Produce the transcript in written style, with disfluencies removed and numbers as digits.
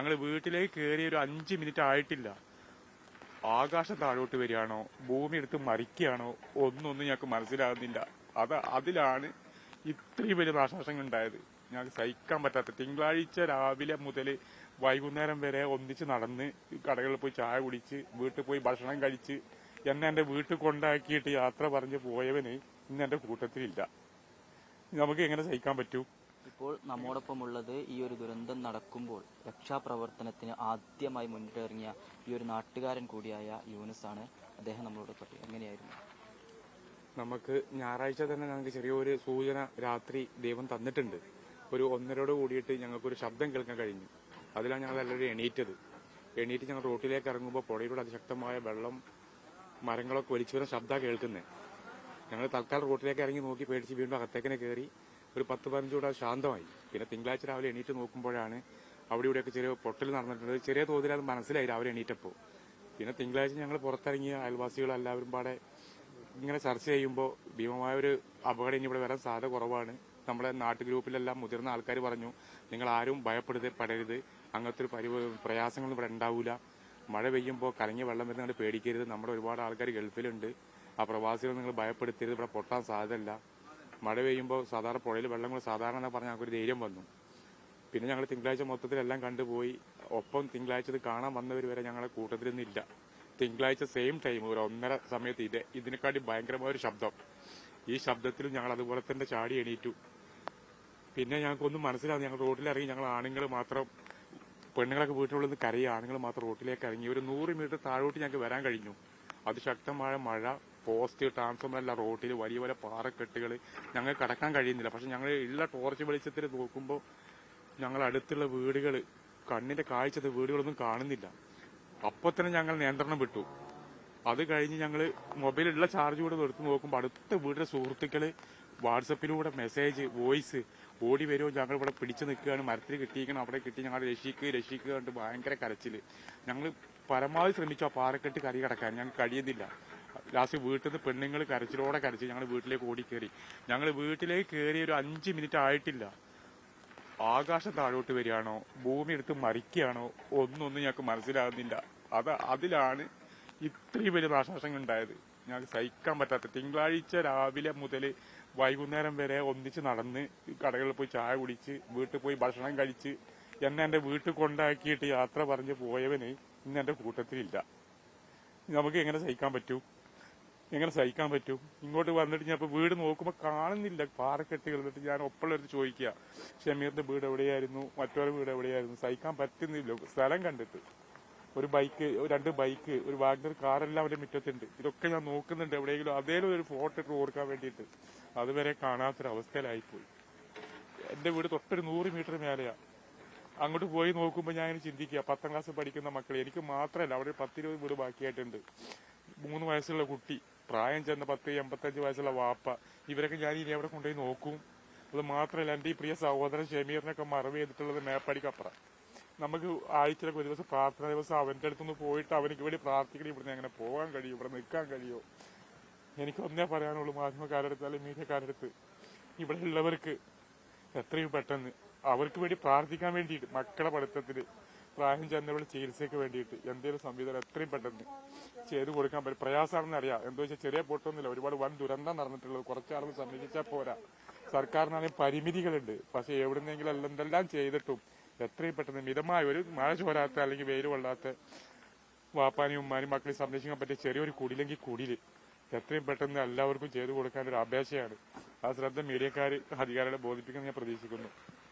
ഞങ്ങൾ വീട്ടിലേക്ക് കയറിയ ഒരു 5 മിനിറ്റ് ആയിട്ടില്ല. ആകാശം താഴോട്ട് വരികയാണോ, ഭൂമി എടുത്ത് മറിക്കുകയാണോ, ഒന്നും ഞങ്ങൾക്ക് മനസ്സിലാകുന്നില്ല. അതിലാണ് ഇത്രയും വലിയ നാശനഷ്ടങ്ങൾ ഉണ്ടായത്. ഞങ്ങൾക്ക് സഹിക്കാൻ പറ്റാത്ത. തിങ്കളാഴ്ച രാവിലെ മുതൽ വൈകുന്നേരം വരെ ഒന്നിച്ച് നടന്ന് കടകളിൽ പോയി ചായ കുടിച്ച് വീട്ടിൽ പോയി ഭക്ഷണം കഴിച്ച് എന്നെ വീട്ടിൽ കൊണ്ടാക്കിയിട്ട് യാത്ര പറഞ്ഞ് പോയവന് ഇന്ന് എന്റെ കൂട്ടത്തിലില്ല. നമുക്ക് എങ്ങനെ സഹിക്കാൻ പറ്റൂ? ഇപ്പോൾ നമ്മോടൊപ്പമുള്ളത് ഈ ഒരു ദുരന്തം നടക്കുമ്പോൾ രക്ഷാപ്രവർത്തനത്തിന് ആദ്യമായി മുന്നിട്ടിറങ്ങിയ ഈ ഒരു നാട്ടുകാരൻ കൂടിയായ യൂനുസാണ്. അദ്ദേഹം നമ്മളോട് പറഞ്ഞു. എങ്ങനെയായിരുന്നു? നമുക്ക് ഞായറാഴ്ച തന്നെ ഞങ്ങൾക്ക് ചെറിയൊരു സൂചന രാത്രി ദൈവം തന്നിട്ടുണ്ട്. ഒരു 1:30 കൂടിയിട്ട് ഞങ്ങൾക്കൊരു ശബ്ദം കേൾക്കാൻ കഴിഞ്ഞു. അതിലാണ് ഞങ്ങൾ എല്ലാവരും എണീറ്റ് ഞങ്ങൾ റോട്ടിലേക്ക് ഇറങ്ങുമ്പോൾ പുഴയിലൂടെ അതിശക്തമായ വെള്ളം, മരങ്ങളൊക്കെ വലിച്ചു വരുന്ന ശബ്ദമാണ് കേൾക്കുന്നത്. ഞങ്ങൾ തൽക്കാലം റോട്ടിലേക്ക് ഇറങ്ങി നോക്കി പേടിച്ച് വീണ്ടും അകത്തേക്കിനെ കയറി ഒരു 10-15 കൂടെ ശാന്തമായി. പിന്നെ തിങ്കളാഴ്ച രാവിലെ എണീറ്റ് നോക്കുമ്പോഴാണ് അവിടെ ഇവിടെയൊക്കെ ചെറിയ പൊട്ടൽ നടന്നിട്ടുണ്ട്. ചെറിയ തോതിൽ അത് മനസ്സിലായി രാവിലെ എണീറ്റപ്പോൾ. പിന്നെ തിങ്കളാഴ്ച ഞങ്ങൾ പുറത്തിറങ്ങിയ അയൽവാസികൾ എല്ലാവരും പാടെ ഇങ്ങനെ ചർച്ച ചെയ്യുമ്പോൾ ഭീമമായൊരു അപകടം ഇനി ഇവിടെ വരാൻ സാധ്യത കുറവാണ്. നമ്മുടെ നാട്ടു ഗ്രൂപ്പിലെല്ലാം മുതിർന്ന ആൾക്കാർ പറഞ്ഞു, നിങ്ങൾ ആരും ഭയപ്പെടരുത്, അങ്ങനത്തെ ഒരു പ്രയാസങ്ങളൊന്നും ഇവിടെ ഉണ്ടാവില്ല. മഴ പെയ്യുമ്പോൾ കലങ്ങിയ വെള്ളം വരുന്നത് പേടിക്കരുത്. നമ്മുടെ ഒരുപാട് ആൾക്കാർ ഗൾഫിലുണ്ട്, ആ പ്രവാസികൾ നിങ്ങൾ ഭയപ്പെടുത്തരുത്, ഇവിടെ പൊട്ടാൻ സാധ്യതയില്ല. മഴ പെയ്യുമ്പോൾ സാധാരണ പുഴയിൽ വെള്ളം സാധാരണ എന്ന് പറഞ്ഞാൽ ഞങ്ങൾക്കൊരു ധൈര്യം വന്നു. പിന്നെ ഞങ്ങൾ തിങ്കളാഴ്ച മൊത്തത്തിലെല്ലാം കണ്ടുപോയി. ഒപ്പം തിങ്കളാഴ്ച ഇത് കാണാൻ വന്നവർ വരെ ഞങ്ങളെ കൂട്ടത്തിലൊന്നും ഇല്ല. തിങ്കളാഴ്ച സെയിം ടൈം ഒരു 1:30 സമയത്ത് ഇതിനെക്കാട്ടി ഭയങ്കരമായൊരു ശബ്ദം. ഈ ശബ്ദത്തിലും ഞങ്ങൾ അതുപോലെ തന്നെ ചാടി എണീറ്റു. പിന്നെ ഞങ്ങൾക്കൊന്നും മനസ്സിലാവും. ഞങ്ങൾ റോഡിലിറങ്ങി, ഞങ്ങൾ ആണുങ്ങൾ മാത്രം, പെണ്ണുങ്ങളൊക്കെ വീട്ടിലുള്ളത് കരയുക, ആണുങ്ങൾ മാത്രം റോഡിലേക്ക് ഇറങ്ങി. ഒരു 100 മീറ്റർ താഴോട്ട് ഞങ്ങൾക്ക് വരാൻ കഴിഞ്ഞു. അതിശക്തമായ മഴ, പോസ്റ്റ്, ട്രാൻസ്ഫോമർ എല്ലാം റോഡിൽ, വലിയ വലിയ പാറക്കെട്ടുകൾ, ഞങ്ങൾക്ക് കടക്കാൻ കഴിയുന്നില്ല. പക്ഷെ ഞങ്ങൾ ഉള്ള ടോർച്ച് വെളിച്ചത്തിൽ നോക്കുമ്പോൾ ഞങ്ങൾ അടുത്തുള്ള വീടുകൾ, കണ്ണിന്റെ കാഴ്ചത്തെ വീടുകളൊന്നും കാണുന്നില്ല. അപ്പോൾ തന്നെ ഞങ്ങൾ നിയന്ത്രണം വിട്ടു. അത് കഴിഞ്ഞ് ഞങ്ങൾ മൊബൈലുള്ള ചാർജ് കൂടെ എടുത്ത് നോക്കുമ്പോൾ അടുത്ത വീട്ടിലെ സുഹൃത്തുക്കള് വാട്സപ്പിലൂടെ മെസ്സേജ്, വോയിസ് ഓടി വരുമോ, ഞങ്ങൾ ഇവിടെ പിടിച്ചു നിൽക്കുകയാണ്, മരത്തിൽ കിട്ടിയിരിക്കണം, അവിടെ കിട്ടി, ഞങ്ങൾ രക്ഷിക്കുക കണ്ട് ഭയങ്കര കരച്ചില്. ഞങ്ങൾ പരമാവധി ശ്രമിച്ചു ആ പാറക്കെട്ട് കരി കടക്കാൻ, ഞങ്ങൾക്ക് കഴിയുന്നില്ല. ലാസ്റ്റ് വീട്ടിൽ നിന്ന് പെണ്ണുങ്ങൾ കരച്ചിലോടെ കരച്ച് ഞങ്ങൾ വീട്ടിലേക്ക് ഓടിക്കേറി. ഞങ്ങൾ വീട്ടിലേക്ക് കയറിയ ഒരു 5 മിനിറ്റ് ആയിട്ടില്ല. ആകാശം താഴോട്ട് വരികയാണോ, ഭൂമി എടുത്ത് മറിക്കുകയാണോ, ഒന്നും ഞങ്ങൾക്ക് മനസ്സിലാകുന്നില്ല. അതിലാണ് ഇത്രയും വലിയ നാശനഷ്ടങ്ങൾ ഉണ്ടായത്. ഞങ്ങൾക്ക് സഹിക്കാൻ പറ്റാത്ത. തിങ്കളാഴ്ച രാവിലെ മുതൽ വൈകുന്നേരം വരെ ഒന്നിച്ച് നടന്ന് കടകളിൽ പോയി ചായ കുടിച്ച് വീട്ടിൽ പോയി ഭക്ഷണം കഴിച്ച് എന്നെ വീട്ടിൽ കൊണ്ടാക്കിയിട്ട് യാത്ര പറഞ്ഞ് പോയവന് ഇന്ന് എന്റെ കൂട്ടത്തിലില്ല. നമുക്ക് എങ്ങനെ സഹിക്കാൻ പറ്റും? ഇങ്ങോട്ട് വന്നിട്ട് ഞാൻ ഇപ്പൊ വീട് നോക്കുമ്പോൾ കാണുന്നില്ല പാറക്കെട്ടുകൾ. എന്നിട്ട് ഞാൻ ഒപ്പമുള്ളവർക്ക് ചോദിക്കുക, ഷമീറിന്റെ വീട് എവിടെയായിരുന്നു, മറ്റൊരു വീട് എവിടെയായിരുന്നു? സഹിക്കാൻ പറ്റുന്നില്ല. സ്ഥലം കണ്ടിട്ട് ഒരു ബൈക്ക്, 2 ബൈക്ക്, ഒരു വാഗ്നർ കാറെല്ലാം അവരുടെ മുറ്റത്തുണ്ട്. ഇതൊക്കെ ഞാൻ നോക്കുന്നുണ്ട് എവിടെയെങ്കിലും അതേലും ഒരു ഫോട്ടോ ഇട്ട് ഓർക്കാൻ വേണ്ടിയിട്ട്. അതുവരെ കാണാത്തൊരവസ്ഥയിലായിപ്പോയി. എന്റെ വീട് തൊട്ടൊരു 100 മീറ്റർ മേലെയാ. അങ്ങോട്ട് പോയി നോക്കുമ്പോൾ ഞാൻ ഇങ്ങനെ ചിന്തിക്കുക, 10ാം ക്ലാസ് പഠിക്കുന്ന മക്കൾ, എനിക്ക് മാത്രമല്ല അവിടെ 10-20 വീട് ബാക്കിയായിട്ടുണ്ട്. 3 വയസ്സുള്ള കുട്ടി, പ്രായം ചെന്ന 10-85 വയസ്സുള്ള വാപ്പ, ഇവരൊക്കെ ഞാൻ ഇനി എവിടെ കൊണ്ടുപോയി നോക്കും? അത് മാത്രമല്ല എന്റെ ഈ പ്രിയ സഹോദരൻ ഷമീറിനൊക്കെ മറവ് ചെയ്തിട്ടുള്ളത് മേപ്പടിക്കപ്പുറം. നമുക്ക് ആഴ്ചയിലൊക്കെ ഒരു ദിവസം പ്രാർത്ഥന ദിവസം അവന്റെ അടുത്തൊന്ന് പോയിട്ട് അവനിക്ക് വേണ്ടി പ്രാർത്ഥിക്കണം. ഇവിടുന്ന് എങ്ങനെ പോകാൻ കഴിയും? ഇവിടെ നിൽക്കാൻ കഴിയോ? എനിക്കൊന്നേ പറയാനുള്ളൂ മാധ്യമക്കാരുടെ അടുത്ത് അല്ലെങ്കിൽ മീഡിയക്കാരുടെ അടുത്ത്, ഇവിടെ ഉള്ളവർക്ക് എത്രയും പെട്ടെന്ന് അവർക്ക് വേണ്ടി പ്രാർത്ഥിക്കാൻ വേണ്ടിയിട്ട്, മക്കളെ പഠിത്തത്തിന്, പ്രായം ചെന്നവരുടെ ചികിത്സയ്ക്ക് വേണ്ടിയിട്ട് എന്തെങ്കിലും സംവിധാനം എത്രയും പെട്ടെന്ന് ചെയ്തു കൊടുക്കാൻ പറ്റും. പ്രയാസമാണെന്ന് അറിയാം. എന്താ വെച്ചാൽ ചെറിയ പൊട്ടൊന്നുമില്ല, ഒരുപാട് വൻ ദുരന്തം നടന്നിട്ടുള്ളത്. കുറച്ചാളുകൾ സംരക്ഷിച്ചാൽ പോരാ. സർക്കാരിനാണെങ്കിൽ പരിമിതികളുണ്ട്. പക്ഷെ എവിടുന്നെങ്കിലും എന്തെല്ലാം ചെയ്തിട്ടും എത്രയും പെട്ടെന്ന് മിതമായ ഒരു മഴ ചോരാത്ത അല്ലെങ്കിൽ വെയിൽ കൊള്ളാത്ത വാപ്പാനും ഉമ്മാനും മക്കളെയും സംരക്ഷിക്കാൻ പറ്റിയ ചെറിയൊരു കുടിലെങ്കിൽ കുടില് എത്രയും പെട്ടെന്ന് എല്ലാവർക്കും ചെയ്തു കൊടുക്കാൻ ഒരു അപേക്ഷയാണ്. ആ ശ്രദ്ധ മീഡിയക്കാർ അധികാരികളെ ബോധിപ്പിക്കുമെന്ന് ഞാൻ പ്രതീക്ഷിക്കുന്നു.